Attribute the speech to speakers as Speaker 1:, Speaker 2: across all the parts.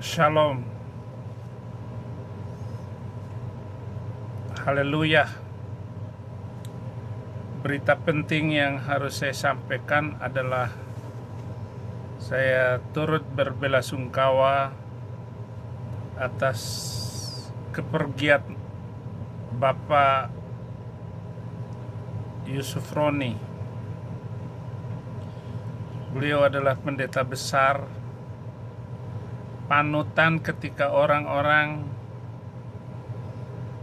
Speaker 1: Shalom, haleluya. Berita penting yang harus saya sampaikan adalah saya turut berbelasungkawa atas kepergian Bapak Yusuf Roni. Beliau adalah pendeta besar, panutan ketika orang-orang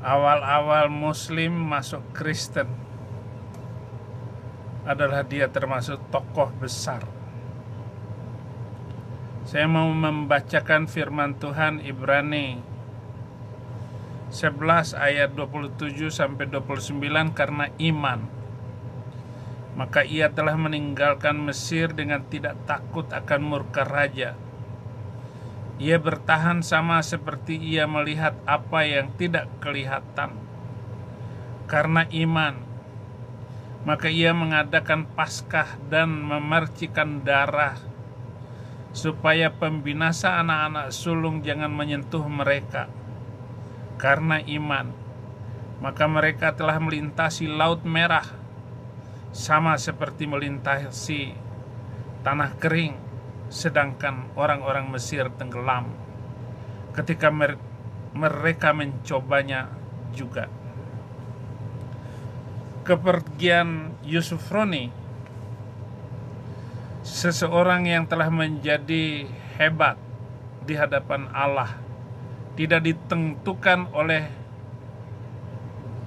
Speaker 1: awal-awal Muslim masuk Kristen. Adalah dia termasuk tokoh besar. Saya mau membacakan firman Tuhan Ibrani 11 ayat 27 sampai 29. Karena iman, maka ia telah meninggalkan Mesir dengan tidak takut akan murka raja. Ia bertahan sama seperti ia melihat apa yang tidak kelihatan. Karena iman, maka ia mengadakan Paskah dan memercikan darah, supaya pembinasa anak-anak sulung jangan menyentuh mereka. Karena iman, maka mereka telah melintasi Laut Merah, sama seperti melintasi tanah kering, sedangkan orang-orang Mesir tenggelam ketika mereka mencobanya juga. Kepergian Yusuf Roni, seseorang yang telah menjadi hebat di hadapan Allah, tidak ditentukan oleh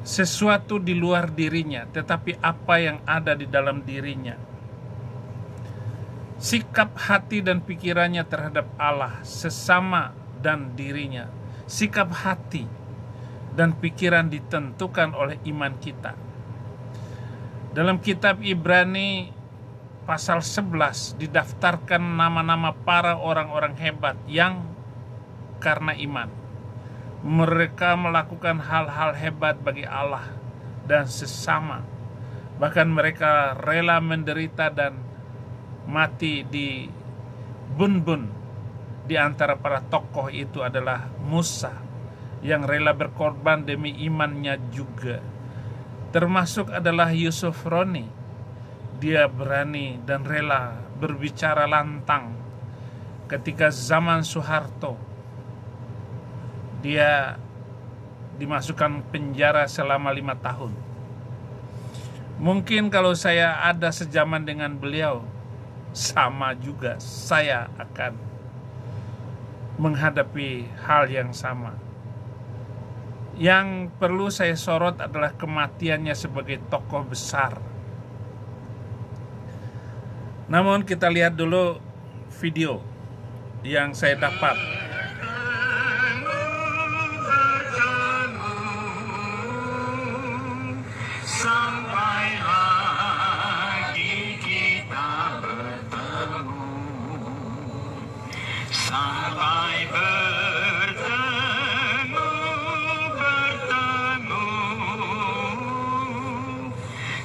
Speaker 1: sesuatu di luar dirinya, tetapi apa yang ada di dalam dirinya. Sikap hati dan pikirannya terhadap Allah, sesama dan dirinya. Sikap hati dan pikiran ditentukan oleh iman kita. Dalam kitab Ibrani pasal 11 didaftarkan nama-nama para orang-orang hebat yang karena iman mereka melakukan hal-hal hebat bagi Allah dan sesama. Bahkan mereka rela menderita dan mati di bun-bun. Di antara para tokoh itu adalah Musa, yang rela berkorban demi imannya juga. Termasuk adalah Yusuf Roni. Dia berani dan rela berbicara lantang ketika zaman Soeharto. Dia dimasukkan penjara selama 5 tahun. Mungkin kalau saya ada sejaman dengan beliau, sama juga saya akan menghadapi hal yang sama. Yang perlu saya sorot adalah kematiannya sebagai tokoh besar. Namun kita lihat dulu video yang saya dapat.
Speaker 2: Sampai lagi kita bertemu, sampai bertemu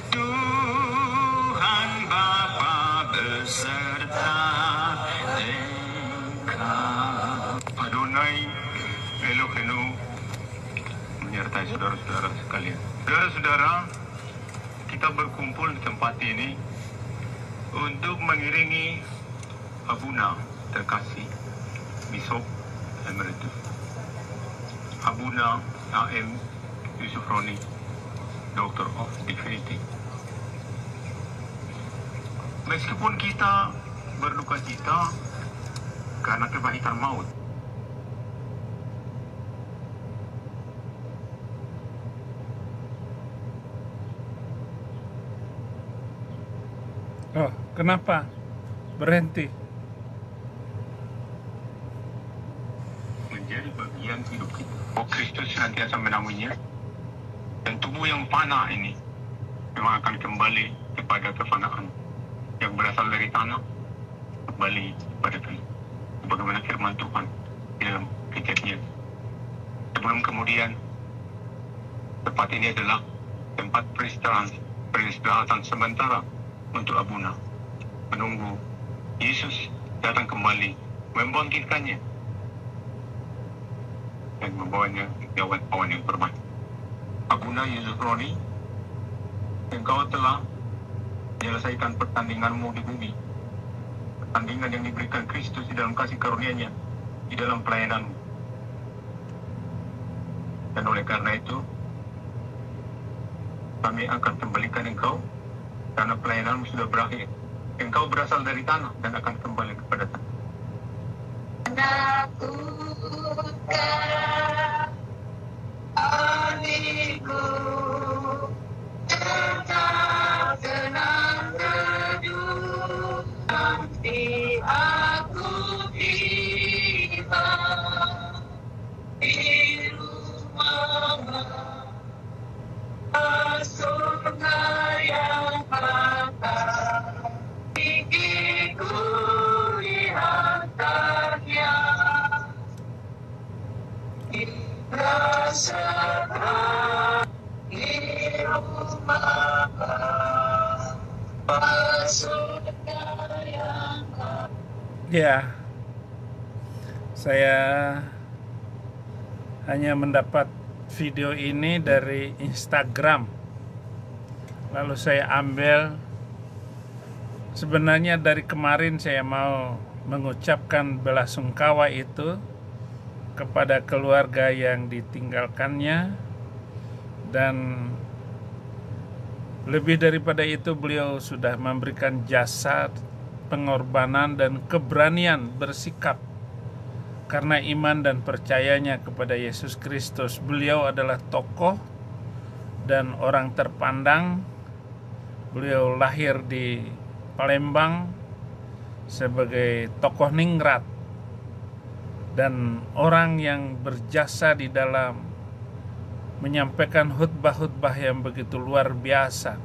Speaker 2: Tuhan Bapa beserta Engkau. Adonai Eloheinu menyertai saudara-saudara sekalian. Saudara-saudara, kita berkumpul di tempat ini untuk mengiringi Abuna terkasih Bishop Emeritus Abuna A.M. Yusuf Roni, Doctor of Divinity. Meskipun kita berduka cita karena kepahitan maut,
Speaker 1: Oh, kenapa berhenti?
Speaker 2: menjadi bagian hidup kita. Oh, Kristus senantiasa menaunginya, dan tubuh yang fana ini memang akan kembali kepada kefanaan yang berasal dari tanah, kembali pada tanah. Bagaimana firman Tuhan di dalam Kejadian. Sebelum kemudian, tempat ini adalah tempat peristirahatan sementara untuk Abuna, menunggu Yesus datang kembali membangkitkannya dan membawanya di awan yang terbang. Abuna Yesus Roni, Engkau telah menyelesaikan pertandinganmu di bumi, pertandingan yang diberikan Kristus di dalam kasih karunia-Nya, di dalam pelayananmu. Dan oleh karena itu, kami akan kembalikan Engkau, karena pelayananmu sudah berakhir. Engkau berasal dari tanah dan akan kembali kepada tanah.
Speaker 3: Menakutkan hatiku, tetap tenang teduh, nanti aku tiba di rumah surga yang akan gigiku dihantarnya. Rasakan di rumah surga yang akan.
Speaker 1: Ya, saya hanya mendapat video ini dari Instagram, lalu saya ambil. Sebenarnya dari kemarin saya mau mengucapkan belasungkawa itu kepada keluarga yang ditinggalkannya, dan lebih daripada itu beliau sudah memberikan jasa pengorbanan dan keberanian bersikap karena iman dan percayanya kepada Yesus Kristus. Beliau adalah tokoh dan orang terpandang. Beliau lahir di Palembang sebagai tokoh ningrat dan orang yang berjasa di dalam menyampaikan khutbah-khutbah yang begitu luar biasa.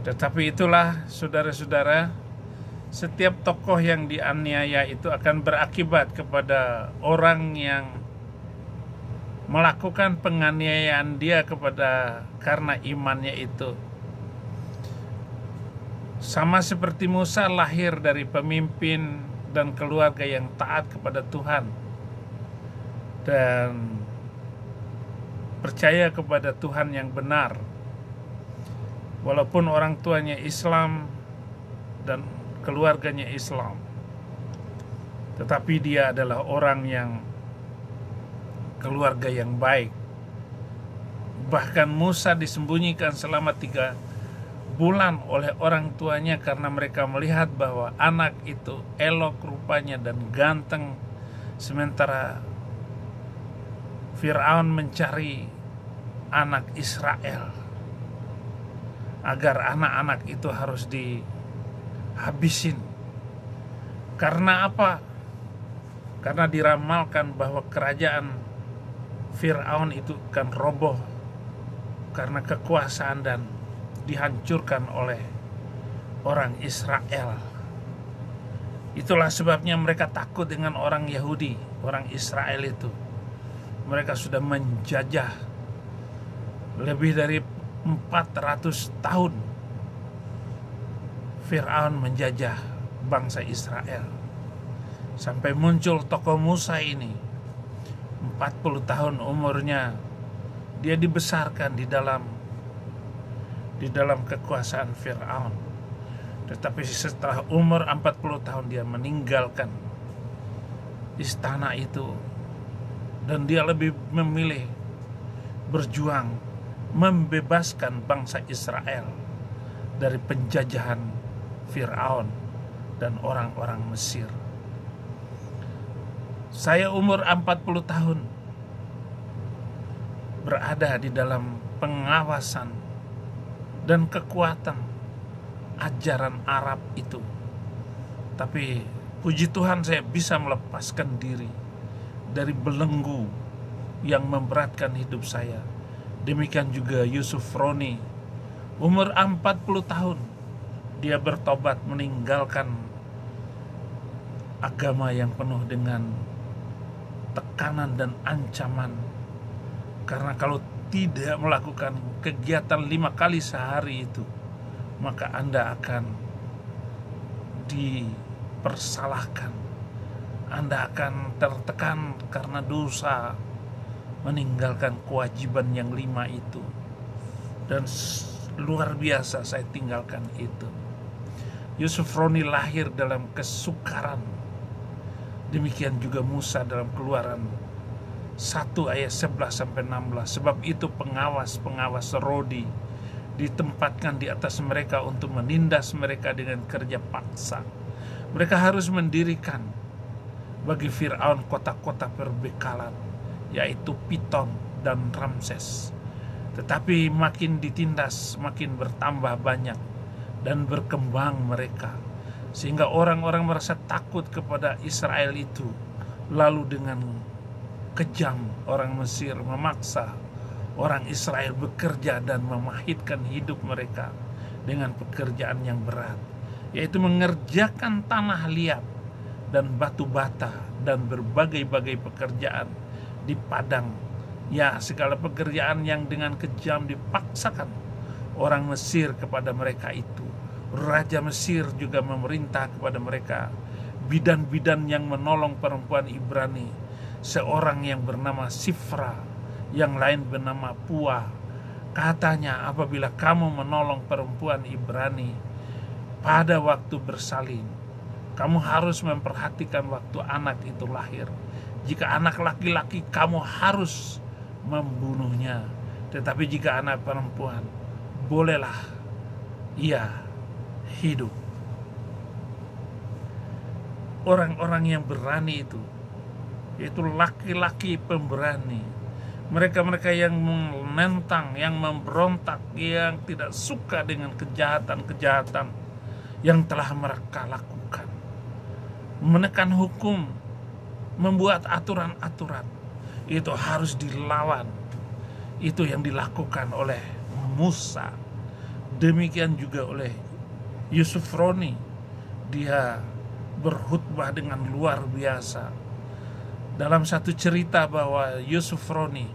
Speaker 1: Tetapi itulah, saudara-saudara, setiap tokoh yang dianiaya itu akan berakibat kepada orang yang melakukan penganiayaan dia kepada karena imannya itu. Sama seperti Musa lahir dari pemimpin dan keluarga yang taat kepada Tuhan dan percaya kepada Tuhan yang benar. Walaupun orang tuanya Islam dan keluarganya Islam, tetapi dia adalah orang yang keluarga yang baik. Bahkan Musa disembunyikan selama 3 bulan oleh orang tuanya karena mereka melihat bahwa anak itu elok rupanya dan ganteng, sementara Firaun mencari anak Israel agar anak-anak itu harus dihabisin. Karena apa? Karena diramalkan bahwa kerajaan Firaun itu akan roboh karena kekuasaan dan dihancurkan oleh orang Israel. Itulah sebabnya mereka takut dengan orang Yahudi, orang Israel itu. Mereka sudah menjajah lebih dari 400 tahun. Firaun menjajah bangsa Israel. Sampai muncul tokoh Musa ini. 40 tahun umurnya. Dia dibesarkan di dalam kekuasaan Firaun. Tetapi setelah umur 40 tahun dia meninggalkan istana itu, dan dia lebih memilih berjuang membebaskan bangsa Israel dari penjajahan Firaun dan orang-orang Mesir. Saya umur 40 tahun berada di dalam pengawasan dan kekuatan ajaran Arab itu. Tapi puji Tuhan saya bisa melepaskan diri dari belenggu yang memberatkan hidup saya. Demikian juga Yusuf Roni, umur 40 tahun dia bertobat meninggalkan agama yang penuh dengan tekanan dan ancaman. Karena kalau tidak melakukan kegiatan 5 kali sehari itu, maka Anda akan dipersalahkan Anda akan tertekan karena dosa, meninggalkan kewajiban yang 5 itu. Dan luar biasa saya tinggalkan itu. Yusufroni lahir dalam kesukaran. Demikian juga Musa dalam Keluaran 1 ayat 11-16. Sebab itu pengawas-pengawas Rodi ditempatkan di atas mereka untuk menindas mereka dengan kerja paksa. Mereka harus mendirikan bagi Fir'aun kota-kota perbekalan, yaitu Piton dan Ramses. Tetapi makin ditindas, makin bertambah banyak dan berkembang mereka, sehingga orang-orang merasa takut kepada Israel itu. Lalu dengan kejam orang Mesir memaksa orang Israel bekerja dan memahitkan hidup mereka dengan pekerjaan yang berat, yaitu mengerjakan tanah liat dan batu bata dan berbagai-bagai pekerjaan di padang. Ya, segala pekerjaan yang dengan kejam dipaksakan orang Mesir kepada mereka itu. Raja Mesir juga memerintah kepada mereka bidan-bidan yang menolong perempuan Ibrani, seorang yang bernama Sifra, yang lain bernama Pua. Katanya, apabila kamu menolong perempuan Ibrani pada waktu bersalin, kamu harus memperhatikan waktu anak itu lahir. Jika anak laki-laki, kamu harus membunuhnya. Tetapi jika anak perempuan, bolehlah ia hidup. Orang-orang yang berani itu, yaitu laki-laki pemberani, mereka-mereka yang menentang, yang memberontak, yang tidak suka dengan kejahatan-kejahatan yang telah mereka lakukan, menekan hukum, membuat aturan-aturan, itu harus dilawan. Itu yang dilakukan oleh Musa. Demikian juga oleh Yusufroni. Dia berkhutbah dengan luar biasa. Dalam satu cerita bahwa Yusufroni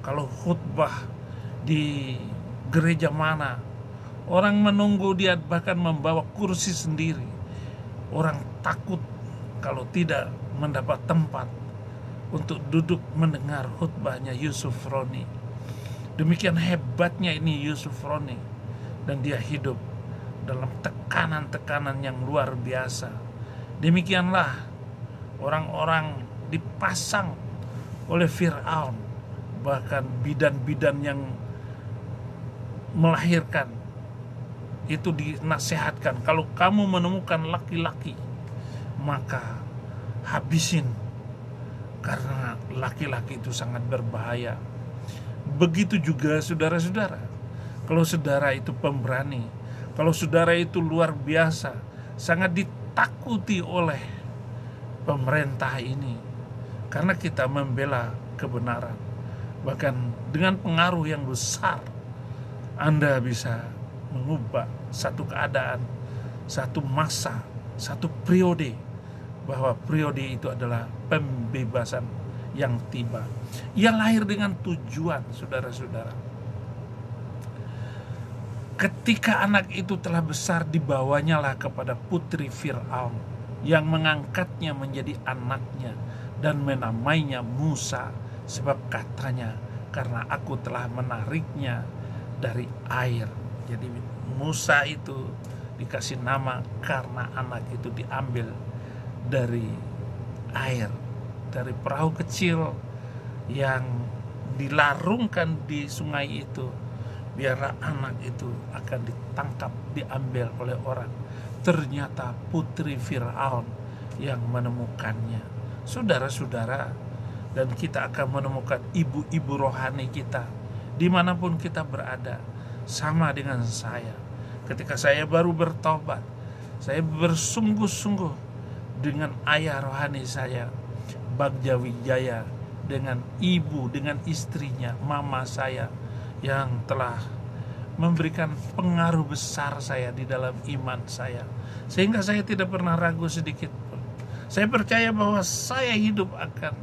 Speaker 1: kalau khutbah di gereja mana, orang menunggu dia, bahkan membawa kursi sendiri. Orang takut kalau tidak mendapat tempat untuk duduk mendengar khutbahnya Yusufroni. Demikian hebatnya ini Yusufroni, dan dia hidup dalam tekanan-tekanan yang luar biasa. Demikianlah orang-orang dipasang oleh Fir'aun, bahkan bidan-bidan yang melahirkan itu dinasihatkan, kalau kamu menemukan laki-laki maka habisin, karena laki-laki itu sangat berbahaya. Begitu juga saudara-saudara, kalau saudara itu pemberani, kalau saudara itu luar biasa, sangat ditakuti oleh pemerintah ini, karena kita membela kebenaran. Bahkan dengan pengaruh yang besar, Anda bisa mengubah satu keadaan, satu masa, satu periode, bahwa periode itu adalah pembebasan yang tiba. Ia lahir dengan tujuan, saudara-saudara. Ketika anak itu telah besar, dibawanyalah kepada putri Fir'aun, yang mengangkatnya menjadi anaknya dan menamainya Musa, sebab katanya, karena aku telah menariknya dari air. Jadi Musa itu dikasih nama karena anak itu diambil dari air, dari perahu kecil yang dilarungkan di sungai itu. Biarlah anak itu akan ditangkap, diambil oleh orang. Ternyata putri Fir'aun yang menemukannya. Saudara-saudara, dan kita akan menemukan ibu-ibu rohani kita dimanapun kita berada. Sama dengan saya, ketika saya baru bertobat, saya bersungguh-sungguh dengan ayah rohani saya, Bagja Wijaya, dengan ibu, dengan istrinya, mama saya, yang telah memberikan pengaruh besar saya di dalam iman saya, sehingga saya tidak pernah ragu sedikit pun. Saya percaya bahwa saya hidup akan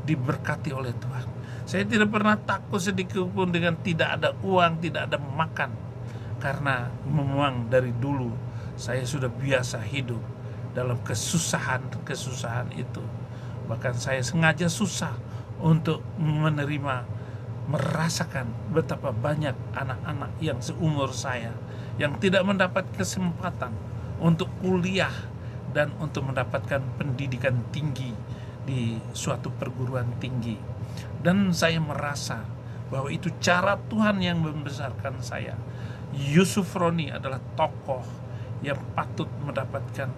Speaker 1: diberkati oleh Tuhan. Saya tidak pernah takut sedikit pun dengan tidak ada uang, tidak ada makan, karena memang dari dulu saya sudah biasa hidup dalam kesusahan itu. Bahkan saya sengaja susah untuk merasakan betapa banyak anak-anak yang seumur saya yang tidak mendapat kesempatan untuk kuliah dan untuk mendapatkan pendidikan tinggi di suatu perguruan tinggi. Dan saya merasa bahwa itu cara Tuhan yang membesarkan saya. Yusuf Roni adalah tokoh yang patut mendapatkan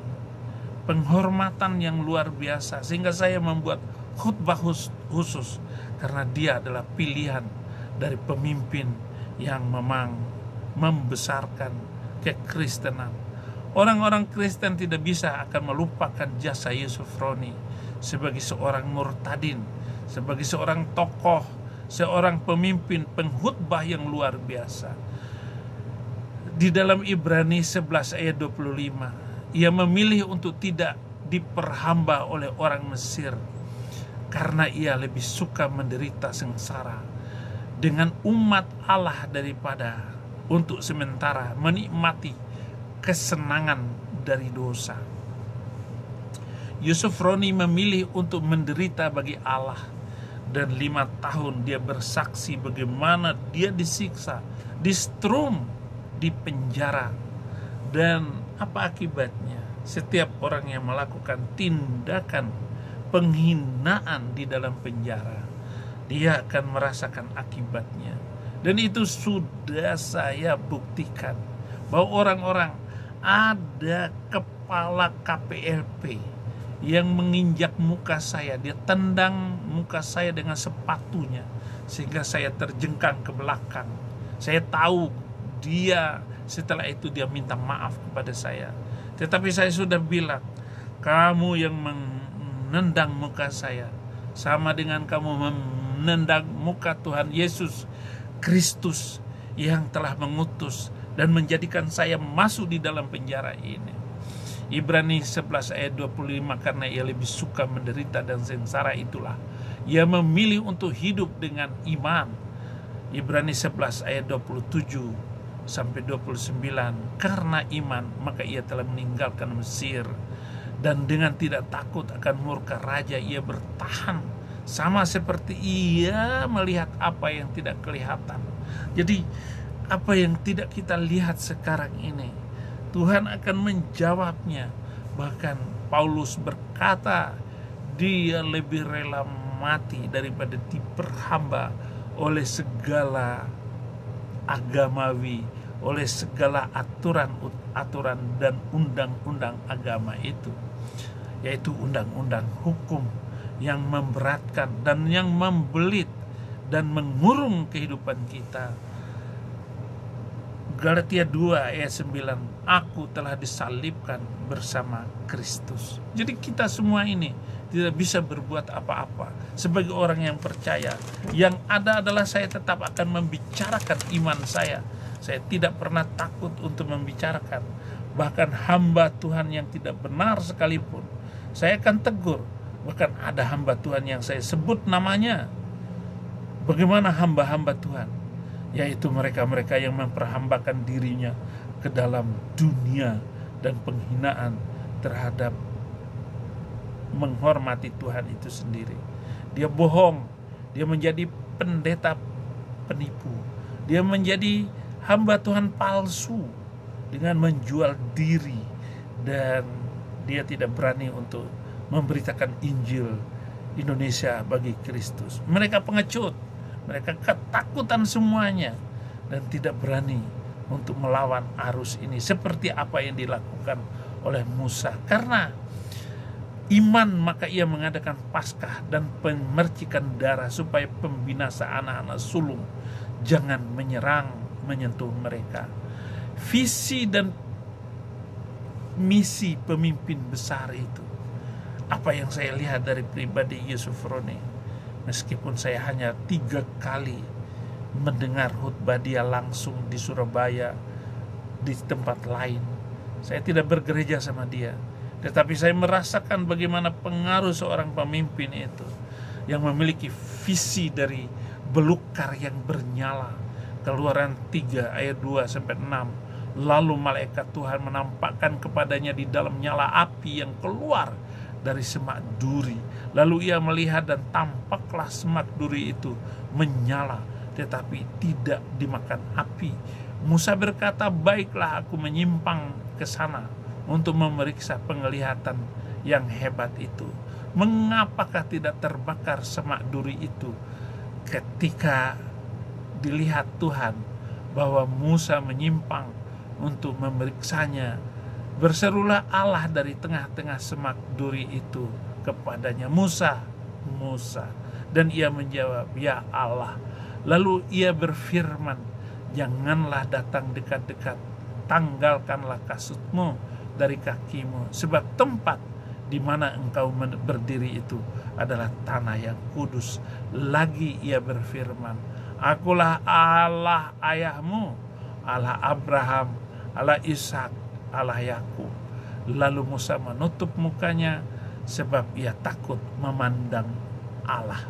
Speaker 1: penghormatan yang luar biasa, sehingga saya membuat khutbah khusus karena dia adalah pilihan dari pemimpin yang memang membesarkan kekristenan. Orang-orang Kristen tidak bisa akan melupakan jasa Yusuf Roni sebagai seorang murtadin, sebagai seorang tokoh, seorang pemimpin pengkhutbah yang luar biasa. Di dalam Ibrani 11 ayat 25, ia memilih untuk tidak diperhamba oleh orang Mesir karena ia lebih suka menderita sengsara dengan umat Allah daripada untuk sementara menikmati kesenangan dari dosa. Yusuf Roni memilih untuk menderita bagi Allah, dan 5 tahun dia bersaksi bagaimana dia disiksa, distrum, dipenjara. Dan apa akibatnya? Setiap orang yang melakukan tindakan penghinaan di dalam penjara, dia akan merasakan akibatnya. Dan itu sudah saya buktikan, bahwa orang-orang, ada kepala KPLP yang menginjak muka saya, dia tendang muka saya dengan sepatunya sehingga saya terjengkang ke belakang. Saya tahu dia setelah itu dia minta maaf kepada saya, tetapi saya sudah bilang, kamu yang menendang muka saya sama dengan kamu menendang muka Tuhan Yesus Kristus yang telah mengutus dan menjadikan saya masuk di dalam penjara ini. Ibrani 11 ayat 25, karena ia lebih suka menderita dan sengsara itulah ia memilih untuk hidup dengan iman. Ibrani 11 ayat 27 sampai 29, karena iman maka ia telah meninggalkan Mesir, dan dengan tidak takut akan murka raja ia bertahan, sama seperti ia melihat apa yang tidak kelihatan. Jadi apa yang tidak kita lihat sekarang ini, Tuhan akan menjawabnya. Bahkan Paulus berkata, dia lebih rela mati daripada diperhamba oleh segala agamawi, oleh segala aturan dan undang-undang agama itu, yaitu undang-undang hukum yang memberatkan dan yang membelit dan mengurung kehidupan kita. Galatia 2 ayat 9, aku telah disalibkan bersama Kristus. Jadi kita semua ini tidak bisa berbuat apa-apa sebagai orang yang percaya. Yang ada adalah saya tetap akan membicarakan iman saya. Saya tidak pernah takut untuk membicarakan. Bahkan hamba Tuhan yang tidak benar sekalipun, saya akan tegur. Bahkan ada hamba Tuhan yang saya sebut namanya. Bagaimana hamba-hamba Tuhan? Yaitu mereka-mereka yang memperhambakan dirinya ke dalam dunia dan penghinaan terhadap menghormati Tuhan itu sendiri. Dia bohong, dia menjadi pendeta penipu, dia menjadi hamba Tuhan palsu dengan menjual diri, dan dia tidak berani untuk memberitakan Injil Indonesia bagi Kristus. Mereka pengecut, mereka ketakutan semuanya dan tidak berani untuk melawan arus ini seperti apa yang dilakukan oleh Musa. Karena iman maka ia mengadakan Paskah dan pemercikan darah supaya pembinasa anak-anak sulung jangan menyentuh mereka. Visi dan misi pemimpin besar itu, apa yang saya lihat dari pribadi Yusuf Roni, meskipun saya hanya 3 kali mendengar khutbah dia langsung di Surabaya, di tempat lain, saya tidak bergereja sama dia, tetapi saya merasakan bagaimana pengaruh seorang pemimpin itu yang memiliki visi dari belukar yang bernyala. Keluaran 3 ayat 2 sampai 6, Lalu malaikat Tuhan menampakkan kepadanya di dalam nyala api yang keluar dari semak duri. Lalu ia melihat dan tampaklah semak duri itu menyala, tetapi tidak dimakan api. Musa berkata, baiklah aku menyimpang ke sana untuk memeriksa penglihatan yang hebat itu. Mengapakah tidak terbakar semak duri itu? Ketika dilihat Tuhan bahwa Musa menyimpang untuk memeriksanya, berserulah Allah dari tengah-tengah semak duri itu kepadanya, Musa, Musa. Dan ia menjawab, ya Allah. Lalu ia berfirman, janganlah datang dekat-dekat, tanggalkanlah kasutmu dari kakimu, sebab tempat di mana engkau berdiri itu adalah tanah yang kudus. Lagi ia berfirman, akulah Allah ayahmu, Allah Abraham, Allah Ishak, Allah Yakub. Lalu Musa menutup mukanya sebab ia takut memandang Allah.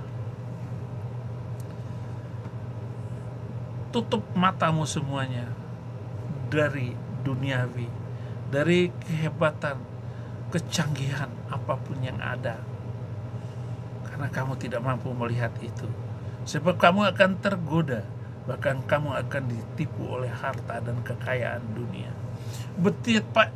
Speaker 1: Tutup matamu semuanya dari duniawi, dari kehebatan, kecanggihan apapun yang ada, karena kamu tidak mampu melihat itu. Sebab kamu akan tergoda, bahkan kamu akan ditipu oleh harta dan kekayaan dunia.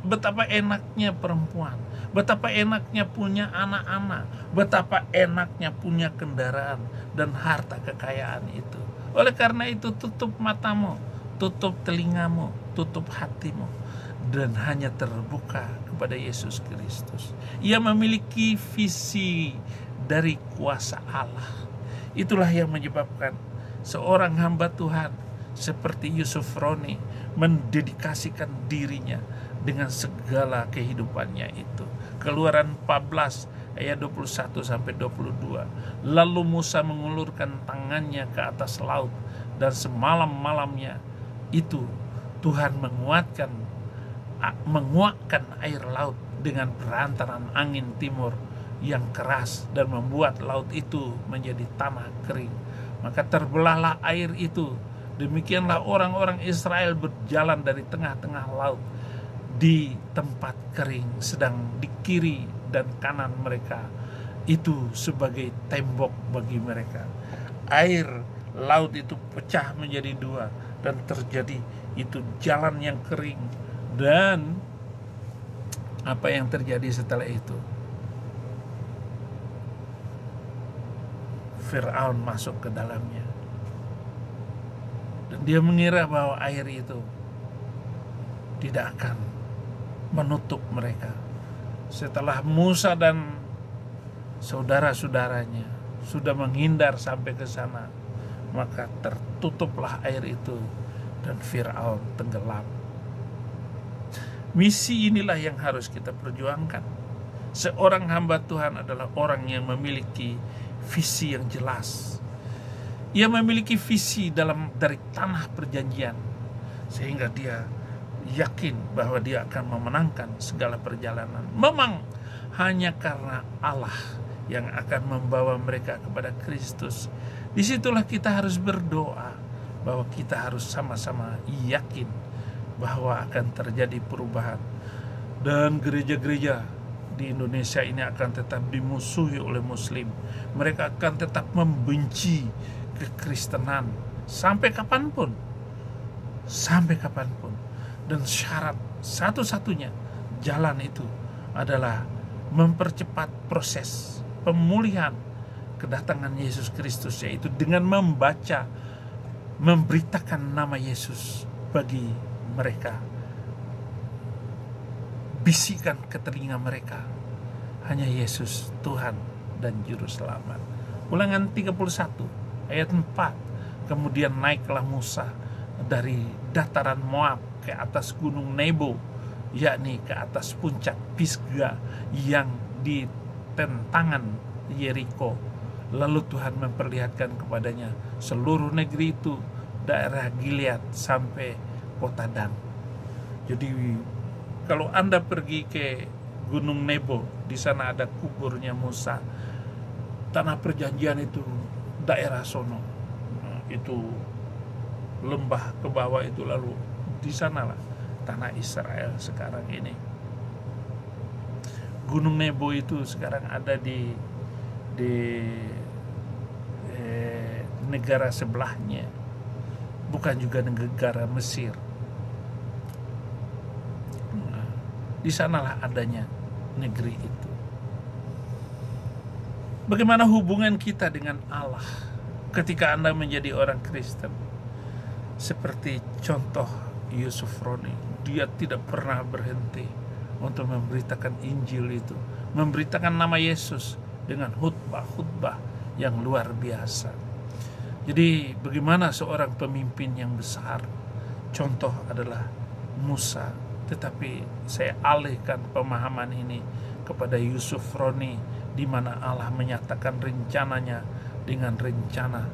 Speaker 1: Betapa enaknya perempuan, betapa enaknya punya anak-anak, betapa enaknya punya kendaraan dan harta kekayaan itu. Oleh karena itu, tutup matamu, tutup telingamu, tutup hatimu, dan hanya terbuka kepada Yesus Kristus. Ia memiliki visi dari kuasa Allah. Itulah yang menyebabkan seorang hamba Tuhan seperti Yusuf Roni mendedikasikan dirinya dengan segala kehidupannya itu. Keluaran 14 ayat 21 sampai 22. Lalu Musa mengulurkan tangannya ke atas laut, dan semalam-malamnya itu Tuhan menguatkan air laut dengan perantaran angin timur yang keras dan membuat laut itu menjadi tanah kering. Maka terbelahlah air itu. Demikianlah orang-orang Israel berjalan dari tengah-tengah laut di tempat kering, sedang di kiri dan kanan mereka itu sebagai tembok bagi mereka. Air laut itu pecah menjadi dua dan terjadi itu jalan yang kering. Dan apa yang terjadi setelah itu? Fir'aun masuk ke dalamnya, dan dia mengira bahwa air itu tidak akan menutup mereka. Setelah Musa dan saudara-saudaranya sudah menghindar sampai ke sana, maka tertutuplah air itu dan Fir'aun tenggelam. Misi inilah yang harus kita perjuangkan. Seorang hamba Tuhan adalah orang yang memiliki visi yang jelas. Ia memiliki visi dari tanah perjanjian, sehingga dia yakin bahwa dia akan memenangkan segala perjalanan. Memang hanya karena Allah yang akan membawa mereka kepada Kristus. Disitulah kita harus berdoa, bahwa kita harus sama-sama yakin bahwa akan terjadi perubahan. Dan gereja-gereja di Indonesia ini akan tetap dimusuhi oleh Muslim. Mereka akan tetap membenci kekristenan sampai kapanpun. Dan syarat satu-satunya jalan itu adalah mempercepat proses pemulihan kedatangan Yesus Kristus, yaitu dengan memberitakan nama Yesus bagi mereka. Bisikan ke telinga mereka, hanya Yesus Tuhan dan Juru Selamat. Ulangan 31 ayat 4. Kemudian naiklah Musa dari dataran Moab ke atas gunung Nebo, yakni ke atas puncak Pisga yang di tentangan Yeriko. Lalu Tuhan memperlihatkan kepadanya seluruh negeri itu, daerah Gilead sampai kota Dan. Jadi kalau Anda pergi ke gunung Nebo, di sana ada kuburnya Musa. Tanah perjanjian itu daerah sono. Itu lembah ke bawah itu, lalu di sanalah tanah Israel sekarang ini. Gunung Nebo itu sekarang ada di negara sebelahnya, bukan juga negara Mesir. Di sanalah adanya negeri itu. Bagaimana hubungan kita dengan Allah ketika Anda menjadi orang Kristen? Seperti contoh Yusuf Roni, dia tidak pernah berhenti untuk memberitakan Injil itu, memberitakan nama Yesus dengan khutbah-khutbah yang luar biasa. Jadi bagaimana seorang pemimpin yang besar? Contoh adalah Musa. Tetapi saya alihkan pemahaman ini kepada Yusuf Roni, di mana Allah menyatakan rencananya dengan rencana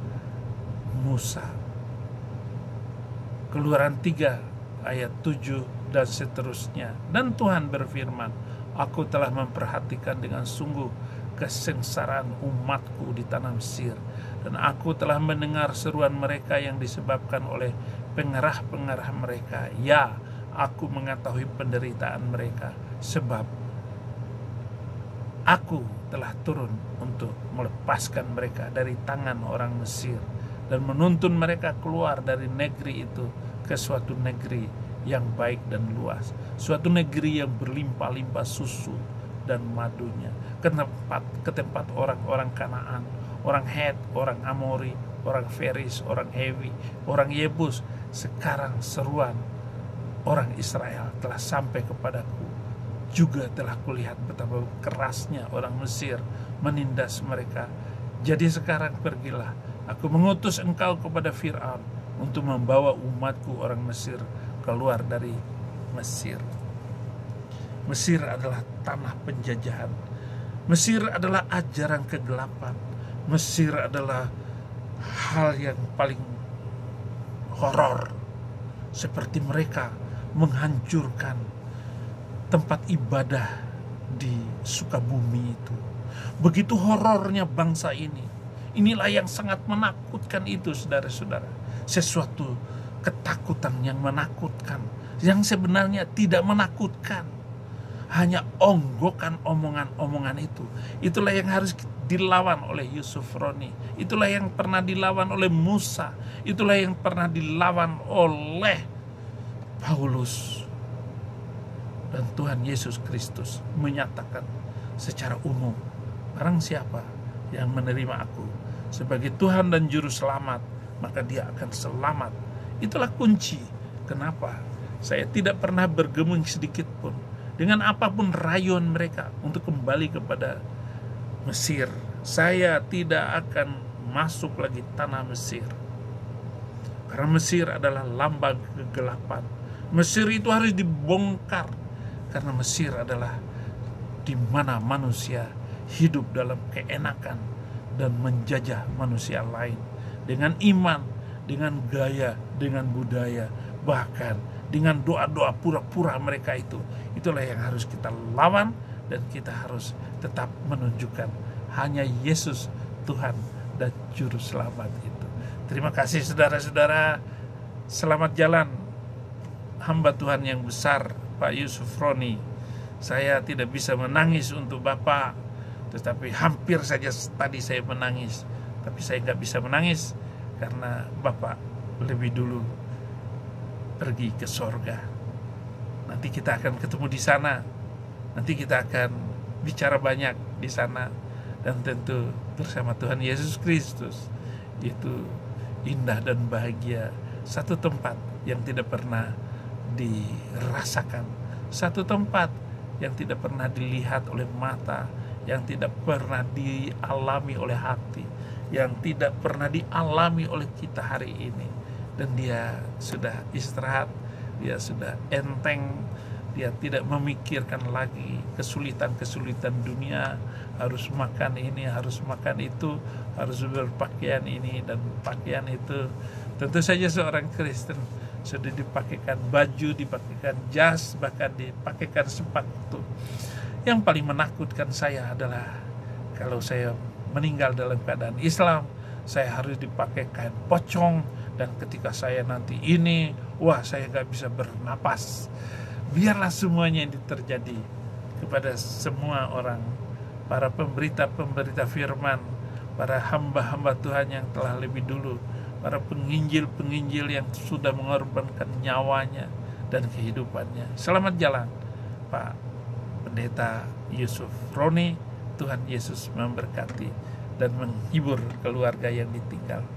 Speaker 1: Musa. Keluaran 3 ayat 7 dan seterusnya. Dan Tuhan berfirman, aku telah memperhatikan dengan sungguh kesengsaraan umatku di tanah Mesir, dan aku telah mendengar seruan mereka yang disebabkan oleh pengerah-pengerah mereka. Ya, aku mengetahui penderitaan mereka, sebab aku telah turun untuk melepaskan mereka dari tangan orang Mesir dan menuntun mereka keluar dari negeri itu ke suatu negeri yang baik dan luas, suatu negeri yang berlimpah-limpah susu dan madunya, ke tempat orang-orang Kanaan, orang Het, orang Amori, orang Feris, orang Hewi, orang Yebus. Sekarang seruan orang Israel telah sampai kepadaku. Juga telah kulihat betapa kerasnya orang Mesir menindas mereka. Jadi sekarang pergilah, aku mengutus engkau kepada Fir'aun untuk membawa umatku orang Mesir keluar dari Mesir. Mesir adalah tanah penjajahan. Mesir adalah ajaran kegelapan. Mesir adalah hal yang paling horor. Seperti mereka menghancurkan tempat ibadah di Sukabumi itu. Begitu horornya bangsa ini. Inilah yang sangat menakutkan itu, saudara-saudara. Sesuatu ketakutan yang menakutkan, yang sebenarnya tidak menakutkan. Hanya onggokan omongan-omongan itu. Itulah yang harus dilawan oleh Yusuf Roni. Itulah yang pernah dilawan oleh Musa. Itulah yang pernah dilawan oleh Paulus. Dan Tuhan Yesus Kristus menyatakan secara umum, barang siapa yang menerima aku sebagai Tuhan dan Juru Selamat, maka dia akan selamat. Itulah kunci kenapa saya tidak pernah bergeming sedikit pun dengan apapun rayuan mereka untuk kembali kepada Mesir. Saya tidak akan masuk lagi tanah Mesir, karena Mesir adalah lambang kegelapan. Mesir itu harus dibongkar, karena Mesir adalah di mana manusia hidup dalam keenakan dan menjajah manusia lain dengan iman, dengan gaya, dengan budaya, bahkan dengan doa-doa pura-pura mereka itu. Itulah yang harus kita lawan, dan kita harus tetap menunjukkan hanya Yesus Tuhan dan Juru Selamat itu. Terima kasih saudara-saudara. Selamat jalan hamba Tuhan yang besar, Pak Yusuf Roni. Saya tidak bisa menangis untuk Bapak, tetapi hampir saja tadi saya menangis. Tapi saya nggak bisa menangis karena Bapak lebih dulu pergi ke sorga. Nanti kita akan ketemu di sana. Nanti kita akan bicara banyak di sana, dan tentu bersama Tuhan Yesus Kristus. Itu indah dan bahagia. Satu tempat yang tidak pernah dirasakan, satu tempat yang tidak pernah dilihat oleh mata, yang tidak pernah dialami oleh hati, yang tidak pernah dialami oleh kita hari ini. Dan dia sudah istirahat, dia sudah enteng, dia tidak memikirkan lagi kesulitan-kesulitan dunia, harus makan ini, harus makan itu, harus berpakaian ini dan pakaian itu. Tentu saja seorang Kristen sudah dipakaikan baju, dipakaikan jas, bahkan dipakaikan sepatu. Yang paling menakutkan saya adalah kalau saya meninggal dalam keadaan Islam, saya harus dipakai kain pocong Dan ketika saya nanti ini, wah saya gak bisa bernapas. Biarlah semuanya ini terjadi kepada semua orang, para pemberita-pemberita firman, para hamba-hamba Tuhan yang telah lebih dulu, para penginjil-penginjil yang sudah mengorbankan nyawanya dan kehidupannya. Selamat jalan Pak Pendeta Yusuf Roni. Tuhan Yesus memberkati dan menghibur keluarga yang ditinggal.